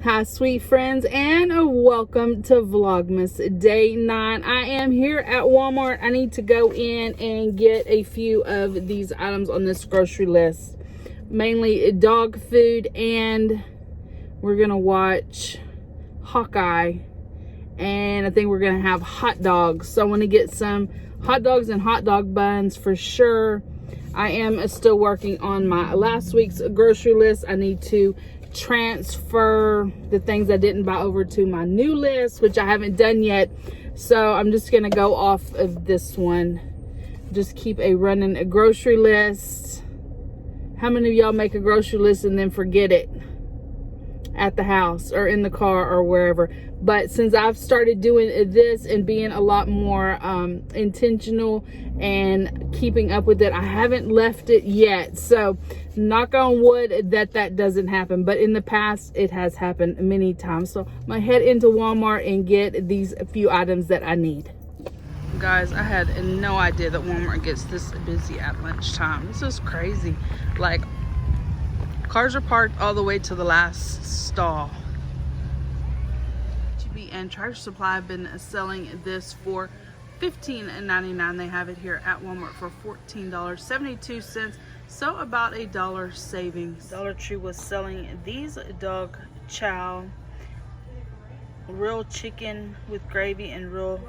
Hi, sweet friends, and welcome to Vlogmas Day 9. I am here at Walmart. I need to go in and get a few of these items on this grocery list. Mainly dog food, and we're going to watch Hawkeye. And I think we're going to have hot dogs. So I want to get some hot dogs and hot dog buns for sure. I am still working on my last week's grocery list. I need to transfer the things I didn't buy over to my new list, which I haven't done yet. So I'm just gonna go off of this one. Just keep a grocery list. How many of y'all make a grocery list and then forget it at the house or in the car or wherever? But since I've started doing this and being a lot more intentional and keeping up with it, I haven't left it yet. So knock on wood that doesn't happen. But in the past, it has happened many times. So I'm gonna head into Walmart and get these few items that I need. Guys, I had no idea that Walmart gets this busy at lunchtime. This is crazy. Like, cars are parked all the way to the last stall. And Tractor Supply have been selling this for $15.99. They have it here at Walmart for $14.72, so about $1 savings. Dollar Tree was selling these dog chow, real chicken with gravy and real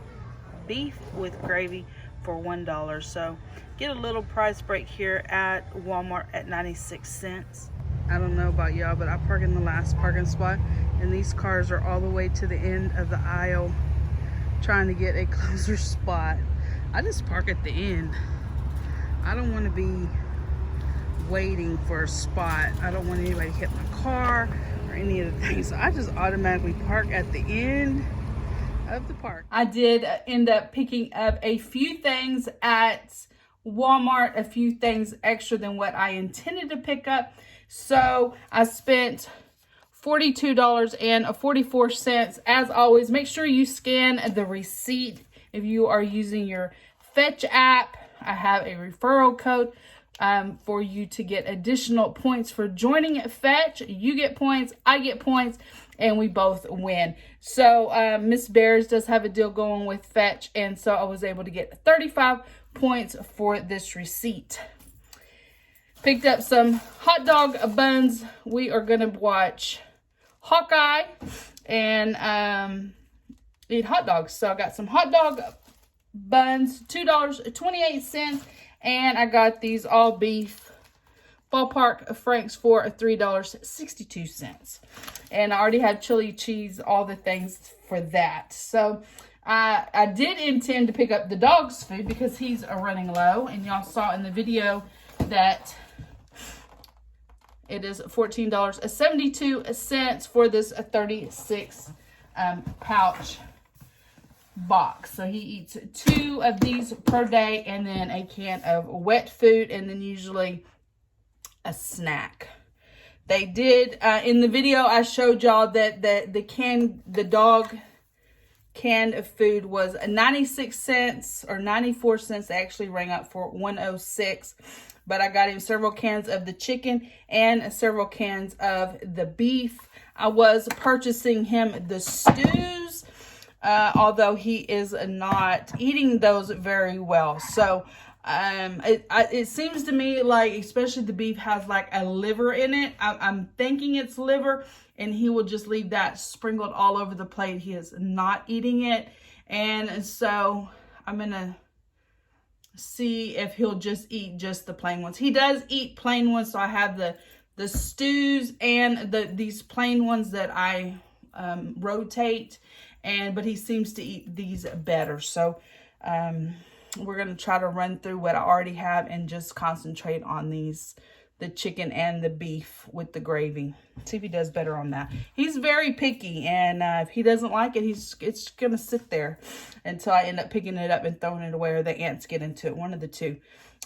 beef with gravy for $1. So get a little price break here at Walmart at 96 cents. I don't know about y'all, but I park in the last parking spot, and these cars are all the way to the end of the aisle trying to get a closer spot. I just park at the end. I don't want to be waiting for a spot. I don't want anybody to hit my car or any of the things. So I just automatically park at the end of the park. I did end up picking up a few things at Walmart, a few things extra than what I intended to pick up. So I spent $42.44. As always, make sure you scan the receipt if you are using your Fetch app. I have a referral code for you to get additional points for joining Fetch. You get points, I get points, and we both win. So Miss Bears does have a deal going with Fetch, and so I was able to get 35 points for this receipt. Picked up some hot dog buns. We are going to watch Hawkeye and eat hot dogs. So I got some hot dog buns, $2.28, and I got these all beef ballpark franks for $3.62. And I already had chili cheese, all the things for that. So I did intend to pick up the dog's food because he's running low, and y'all saw in the video that it is $14.72 for this 36 pouch box. So he eats 2 of these per day, and then a can of wet food, and then usually a snack. They did in the video I showed y'all that the dog canned of food was 96 cents or 94 cents. They actually rang up for 106. But I got him several cans of the chicken and several cans of the beef. I was purchasing him the stews, although he is not eating those very well. So it seems to me like, especially the beef has like a liver in it. I'm thinking it's liver, and he will just leave that sprinkled all over the plate. He is not eating it. And so I'm going to see if he'll just eat just the plain ones. He does eat plain ones, so I have the stews and these plain ones that I rotate, but he seems to eat these better. So we're going to try to run through what I already have and just concentrate on the chicken and the beef with the gravy. See if he does better on that. He's very picky, and if he doesn't like it, it's going to sit there until I end up picking it up and throwing it away, or the ants get into it, one of the two.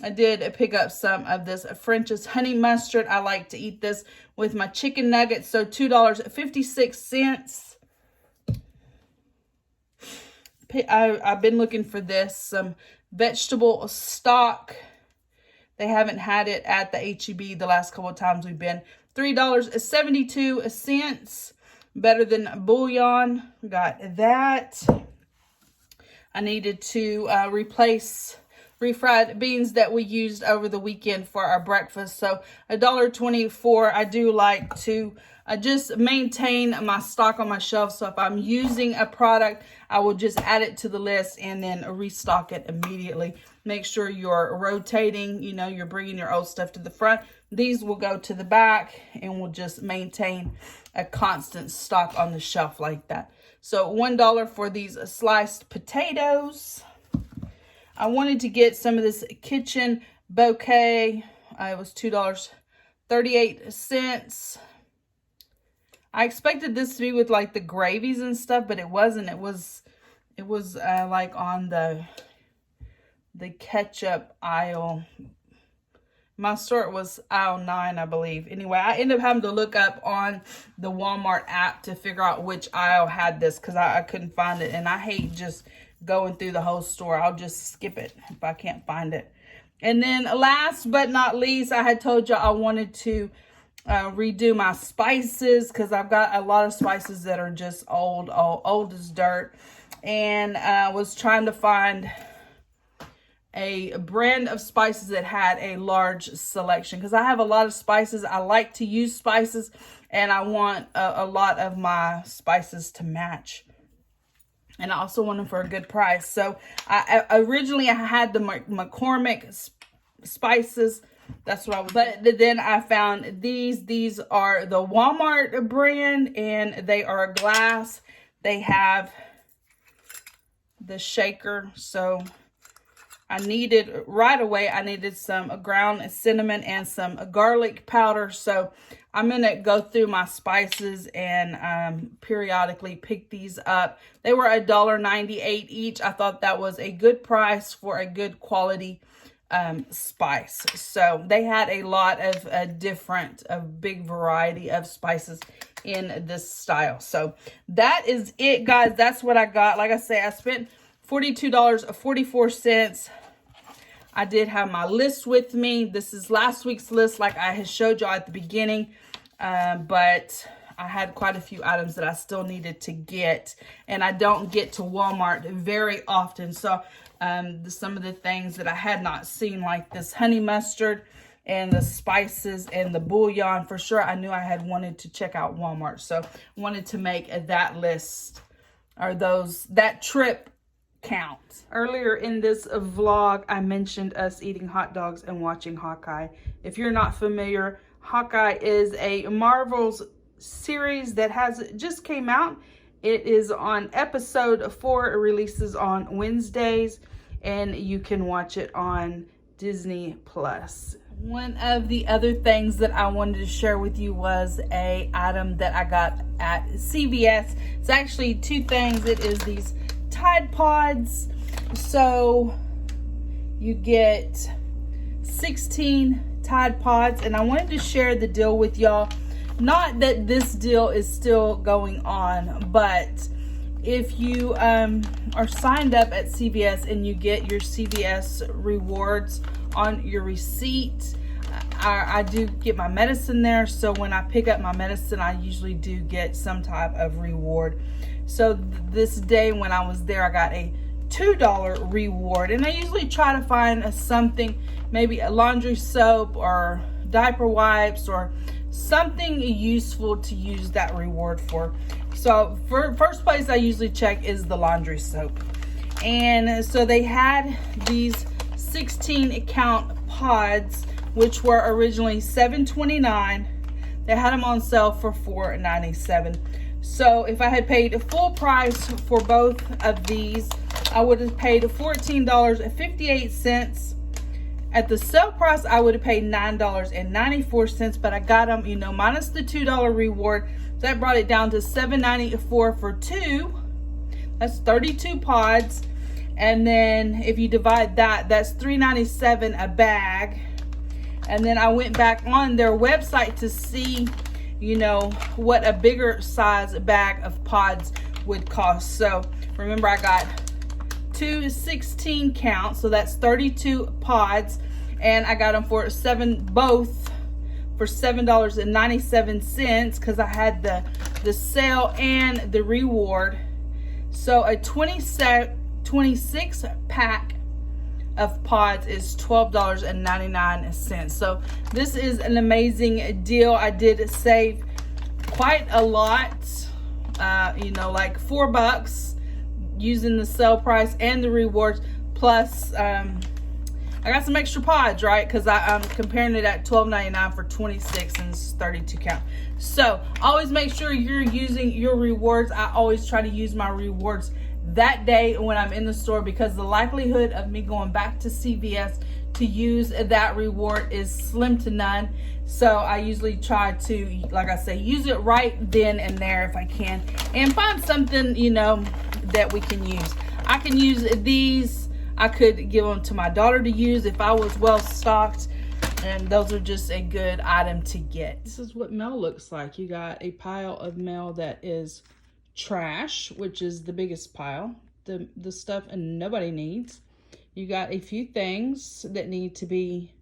I did pick up some of this French's honey mustard. I like to eat this with my chicken nuggets, so $2.56. I've been looking for this, some vegetable stock. They haven't had it at the H-E-B the last couple of times we've been. $3.72. better than bouillon. Got that. I needed to replace refried beans that we used over the weekend for our breakfast. So $1.24. I do like to just maintain my stock on my shelf. So if I'm using a product, I will just add it to the list and then restock it immediately. Make sure you're rotating, you know, you're bringing your old stuff to the front. These will go to the back and will just maintain a constant stock on the shelf like that. So $1 for these sliced potatoes. I wanted to get some of this kitchen bouquet. It was $2.38. I expected this to be with like the gravies and stuff, but it wasn't. It was like on the ketchup aisle. My store was aisle 9, I believe. Anyway, I ended up having to look up on the Walmart app to figure out which aisle had this because I couldn't find it. And I hate just going through the whole store. I'll just skip it if I can't find it. And then last but not least, I had told you I wanted to redo my spices because I've got a lot of spices that are just old as dirt. And I was trying to find a brand of spices that had a large selection because I have a lot of spices. I like to use spices and I want a lot of my spices to match. And I also want them for a good price. So I originally had the McCormick spices. That's what I was. But then I found these. These are the Walmart brand and they are glass. They have the shaker. So I needed right away. I needed some ground cinnamon and some garlic powder. So I'm going to go through my spices and periodically pick these up. They were $1.98 each. I thought that was a good price for a good quality spice. So they had a lot of a big variety of spices in this style. So that is it, guys. That's what I got. Like I say, I spent $42.44. I did have my list with me. This is last week's list like I had showed y'all at the beginning. But I had quite a few items that I still needed to get. And I don't get to Walmart very often. So some of the things that I had not seen, like this honey mustard and the spices and the bouillon, for sure I knew I had wanted to check out Walmart. So I wanted to make that list or that trip count. Earlier in this vlog, I mentioned us eating hot dogs and watching Hawkeye. If you're not familiar, Hawkeye is a Marvel's series that just came out. It is on episode 4. It releases on Wednesdays and you can watch it on Disney Plus. One of the other things that I wanted to share with you was a item that I got at CVS. It's actually two things. It is these Tide Pods. So you get 16 Tide Pods, and I wanted to share the deal with y'all. Not that this deal is still going on, but if you are signed up at CVS and you get your CVS rewards on your receipt, I do get my medicine there. So when I pick up my medicine, I usually do get some type of reward. So this day when I was there, I got a $2 reward. And I usually try to find something, maybe a laundry soap or diaper wipes or something useful to use that reward for. So first place I usually check is the laundry soap. And so they had these 16 count pods, which were originally $7.29. They had them on sale for $4.97. So if I had paid full price for both of these, I would have paid $14.58. At the sale price, I would have paid $9.94, but I got them, minus the $2 reward. So that brought it down to $7.94 for 2. That's 32 pods. And then if you divide that, that's $3.97 a bag. And then I went back on their website to see, what a bigger size bag of pods would cost. So remember, I got 2 16 count, so that's 32 pods, and I got them for both for $7.97 because I had the the sale and the reward. So a 26 pack of pods is $12.99. So this is an amazing deal. I did save quite a lot, you know, like $4 using the sale price and the rewards. Plus, I got some extra pods, right? Because I'm comparing it at $12.99 for 26 and it's 32 count. So always make sure you're using your rewards. I always try to use my rewards that day when I'm in the store, because the likelihood of me going back to CVS to use that reward is slim to none. So I usually try to, like I say, use it right then and there if I can, and find something, you know, that we can use. I can use these. I could give them to my daughter to use if I was well stocked, and those are just a good item to get. This is what mail looks like. You got a pile of mail that is trash, which is the biggest pile, the stuff and nobody needs. You got a few things that need to be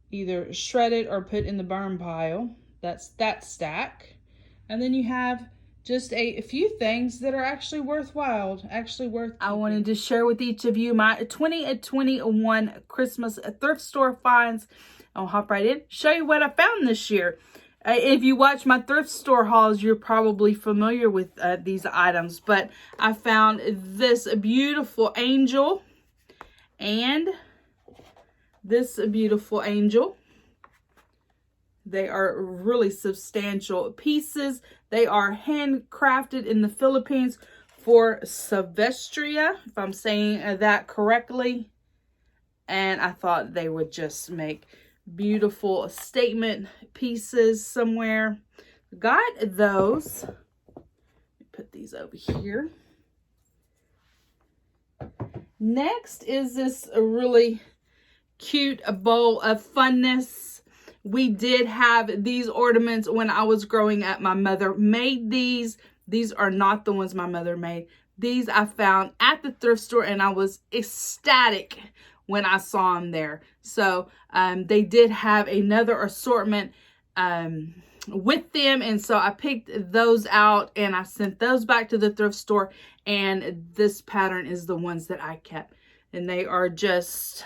either shredded or put in the burn pile. That's that stack. And then you have just a few things that are actually worthwhile, worth. I wanted to share with each of you my 2021 Christmas thrift store finds. I'll hop right in, show you what I found this year. If you watch my thrift store hauls, you're probably familiar with these items. But I found this beautiful angel and this beautiful angel. They are really substantial pieces. They are handcrafted in the Philippines for Silvestria, if I'm saying that correctly. And I thought they would just make beautiful statement pieces somewhere. Got those. Put these over here. Next is this really cute bowl of funness. We did have these ornaments when I was growing up. My mother made these. These are not the ones my mother made. These I found at the thrift store and I was ecstatic when I saw them there. So they did have another assortment with them, and so I picked those out and I sent those back to the thrift store, and this pattern is the ones that I kept, and they are just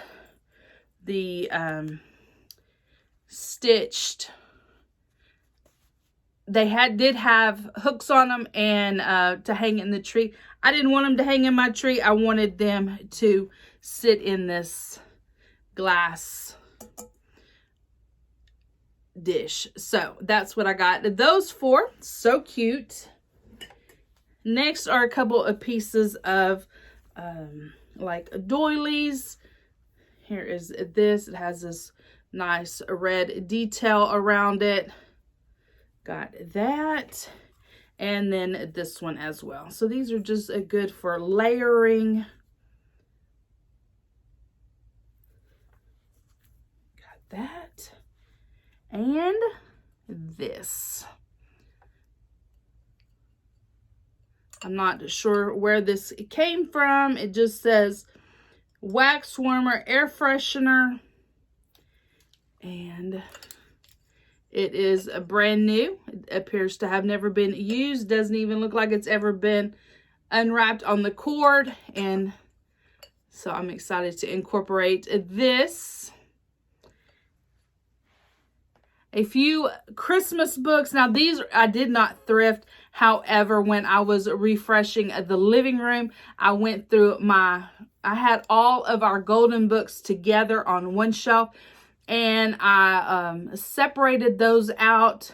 the stitched. They did have hooks on them and to hang in the tree. I didn't want them to hang in my tree. I wanted them to sit in this glass dish. So that's what I got those for. So cute. Next are a couple of pieces of like doilies. Here is this. It has this nice red detail around it. Got that. And then this one as well. So these are just good for layering. Got that. And this. I'm not sure where this came from. It just says wax warmer, air freshener. And it is a brand new. It appears to have never been used. Doesn't even look like it's ever been unwrapped on the cord. And so I'm excited to incorporate this. A few Christmas books. Now these I did not thrift. However, when I was refreshing the living room, I went through I had all of our golden books together on one shelf. And I separated those out,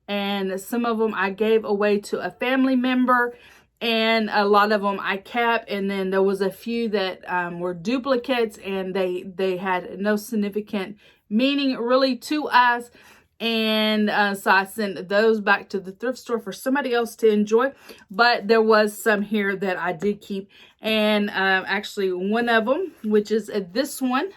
and some of them I gave away to a family member, and a lot of them I kept. And then there was a few that were duplicates, and they had no significant meaning really to us. And so I sent those back to the thrift store for somebody else to enjoy. But there was some here that I did keep, and actually one of them, which is this one.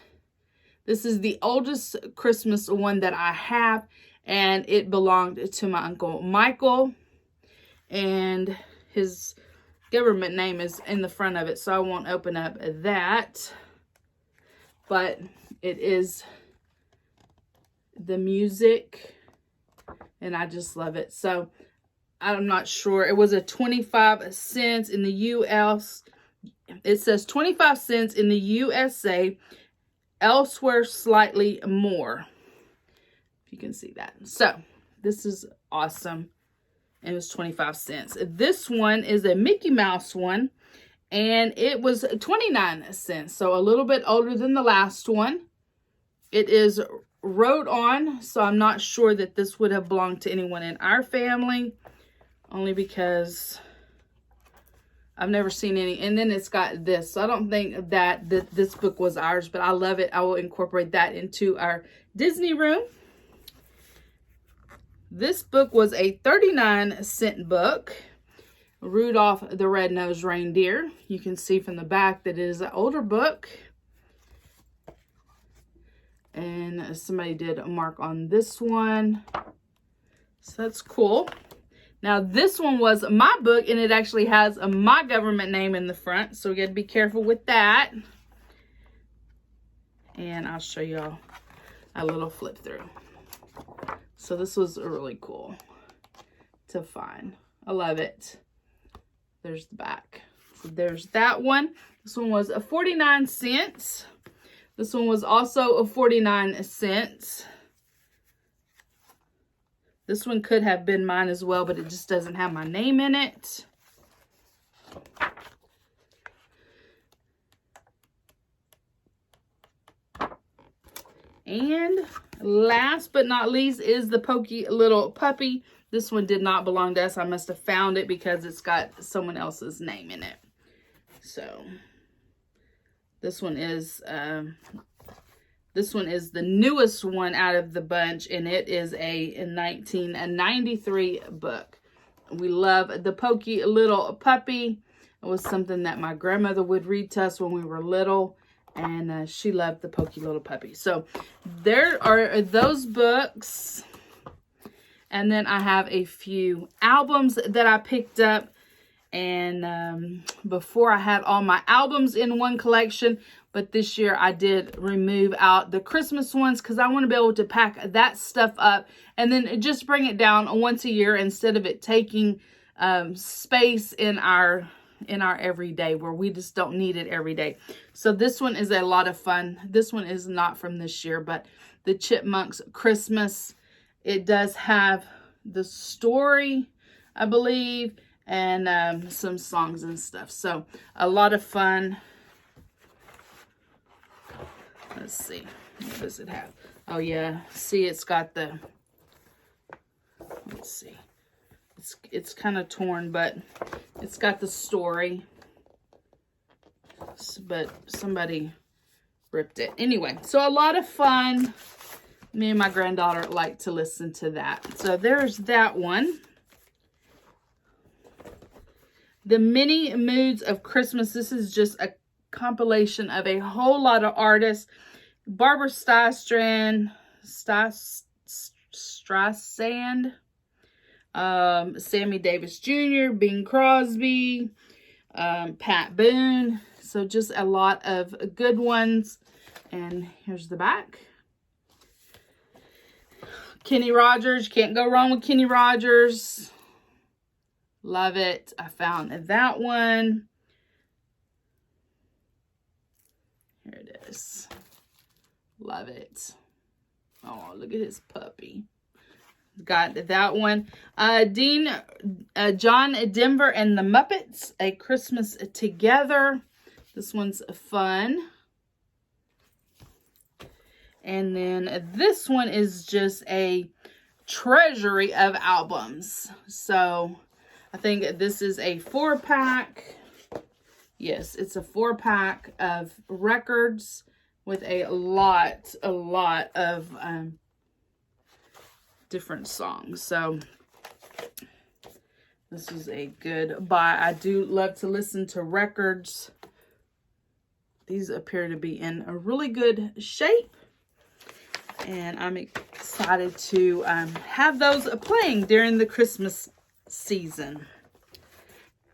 This is the oldest Christmas one that I have, and it belonged to my Uncle Michael, and his government name is in the front of it, so I won't open up that, but it is the music, and I just love it. So I'm not sure. It was a 25 cents in the US. It says 25 cents in the USA. Elsewhere, slightly more. If you can see that. So, this is awesome. It was 25 cents. This one is a Mickey Mouse one. And it was 29 cents. So, a little bit older than the last one. It is wrote on. So, I'm not sure that this would have belonged to anyone in our family. Only because I've never seen any. And then it's got this. So I don't think that this book was ours, but I love it. I will incorporate that into our Disney room. This book was a 39-cent book. Rudolph the Red-Nosed Reindeer. You can see from the back that it is an older book. And somebody did a mark on this one. So that's cool. Now, this one was my book, and it actually has my government name in the front, so we got to be careful with that. And I'll show y'all a little flip through. So this was really cool to find. I love it. There's the back. So there's that one. This one was 49 cents. This one was also 49 cents. This one could have been mine as well, but it just doesn't have my name in it. And last but not least is the Pokey Little Puppy. This one did not belong to us. I must have found it because it's got someone else's name in it. So this one is the newest one out of the bunch, and it is a 1993 book. We love the Pokey Little Puppy. It was something that my grandmother would read to us when we were little, and she loved the Pokey Little Puppy. So there are those books, and then I have a few albums that I picked up. And before I had all my albums in one collection, but this year I did remove out the Christmas ones because I want to be able to pack that stuff up and then just bring it down once a year instead of it taking space in our everyday where we just don't need it every day. So this one is a lot of fun. This one is not from this year, but the Chipmunks Christmas. It does have the story, I believe, and some songs and stuff. So a lot of fun. Let's see, what does it have? Oh yeah, see, it's got the, let's see, it's kind of torn, but it's got the story, but somebody ripped it. Anyway, so a lot of fun. Me and my granddaughter like to listen to that. So there's that one. The Many Moods of Christmas. This is just a compilation of a whole lot of artists. Barbara Streisand, Sammy Davis Jr., Bing Crosby, Pat Boone. So just a lot of good ones. And here's the back. Kenny Rogers. Can't go wrong with Kenny Rogers. Love it. I found that one. Here it is. Love it. Oh, look at his puppy. Got that one. John Denver and the Muppets, A Christmas Together. This one's fun. And then this one is just a treasury of albums. So I think this is a 4-pack. Yes, it's a 4-pack of records with a lot of different songs. So this is a good buy. I do love to listen to records. These appear to be in a really good shape. And I'm excited to have those playing during the Christmas season.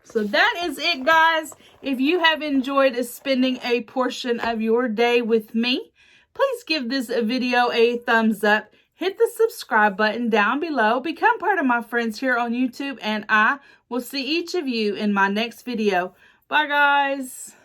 So that is it, guys. If you have enjoyed spending a portion of your day with me, please give this video a thumbs up. hit the subscribe button down below. Become part of my friends here on YouTube, and I will see each of you in my next video. Bye, guys.